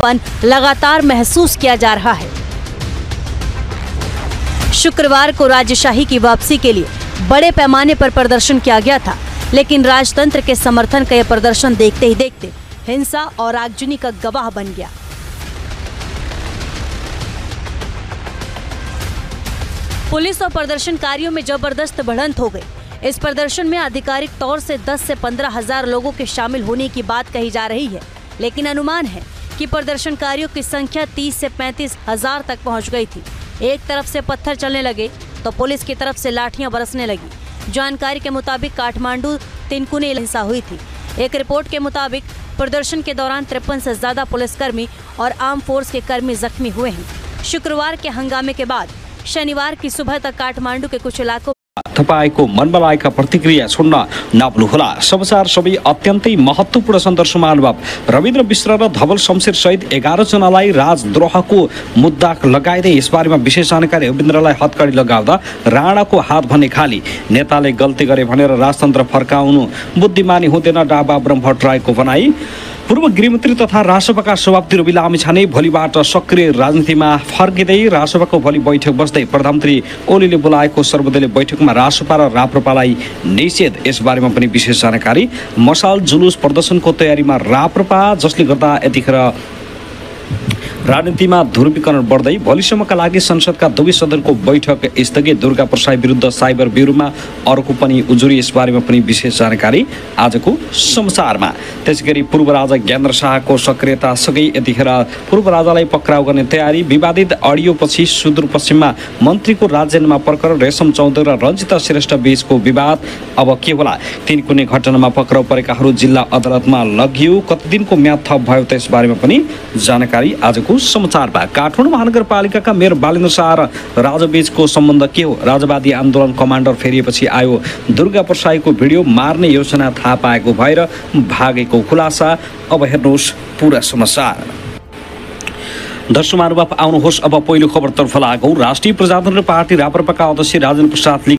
लगातार महसूस किया जा रहा है। शुक्रवार को राजशाही की वापसी के लिए बड़े पैमाने पर प्रदर्शन किया गया था, लेकिन राजतंत्र के समर्थन का यह प्रदर्शन देखते ही देखते हिंसा और आगजनी का गवाह बन गया। पुलिस और प्रदर्शनकारियों में जबरदस्त भिड़ंत हो गई। इस प्रदर्शन में आधिकारिक तौर से 10 से 15 हजार लोगों के शामिल होने की बात कही जा रही है, लेकिन अनुमान है कि प्रदर्शनकारियों की संख्या 30 से 35 हजार तक पहुंच गई थी। एक तरफ से पत्थर चलने लगे तो पुलिस की तरफ से लाठियां बरसने लगी। जानकारी के मुताबिक काठमांडू तिनकुनी हिंसा हुई थी। एक रिपोर्ट के मुताबिक प्रदर्शन के दौरान 53 से ज्यादा पुलिसकर्मी और आर्म फोर्स के कर्मी जख्मी हुए हैं। शुक्रवार के हंगामे के बाद शनिवार की सुबह तक काठमांडू के कुछ इलाकों तपाईको मनमा लागेका प्रतिक्रिया छोड्न नभुल्नुहोला। समाचार सबै अत्यन्तै महत्त्वपूर्ण सन्दर्भमा अनुभव रविन्द्र मिश्र र धवल शमशेर सहित 11 जनालाई राजद्रोहको मुद्दा लगाइदै यसबारेमा विशेष जानकारी रविन्द्रलाई हतकडी लगाउँदा राणाको हात भने खाली। नेताले गल्ती गरे भनेर राजतन्त्र फर्काउनु बुद्धिमानी हुँदैन, डाबा ब्रह्मभट्टराईको भनाई। पूर्व गृहमन्त्री तथा राजसभाका सभापति रवि लामिछाने भोलिबाट सक्रिय राजनीतिमा फर्किँदै राजसभाको भोलि बैठक बस्दै प्रधानमन्त्री ओलीले बोलाएको सर्वदलीय बैठकमा राजसभा र राप्रपालाई निषेध। यसबारेमा पनि विशेष जानकारी। मसाल जुलुस प्रदर्शनको तयारीमा राप्रपा, जसले गर्दा यतिखेर राजनीतिमा ध्रुवीकरण बढ्दै भोलिसम्मका लागि संसदका दुवै सदनको बैठक स्थगित। दुर्गा प्रसाद विरुद्ध साइबर ब्युरोमा अर्को पनि उजुरी। यसबारेमा पनि विशेष जानकारी आजको समाचारमा। त्यसैगरी पूर्व राजा ज्ञानेन्द्र शाहको सक्रियता सँगै यतिखेर पूर्व राजालाई पक्राउ गर्ने तयारी। विवादित अडियोपछि सुदूरपश्चिममा मन्त्रीको राजीनामा प्रकरण, रेशम चौधरी र रञ्जिता श्रेष्ठ बीचको विवाद अब के होला? तिनकुने घटनामा पक्राउ परेकाहरू जिल्ला अदालतमा लगियो। कति दिनको म्याद थप भयो त यसबारेमा पनि जानकारी आजको समाचारमा। काठमाडौँ महानगरपालिकाका मेयर बालेन्द्र शाह र राजाबीचको सम्बन्ध के हो? राजवादी आन्दोलन कमान्डर फेरिएपछि आयो दुर्गा प्रसाईको भिडियो, मार्ने योजना थाहा पाएको भएर भागेको खुलासा। अब हेर्नुहोस् पुरा समाचार। दर्शक महानुभाव, आउनुहोस् अब पहिलो खबरतर्फ लागौँ। राष्ट्रिय प्रजातन्त्र पार्टी राप्रपाका अध्यक्ष राजेन्द्र प्रसादले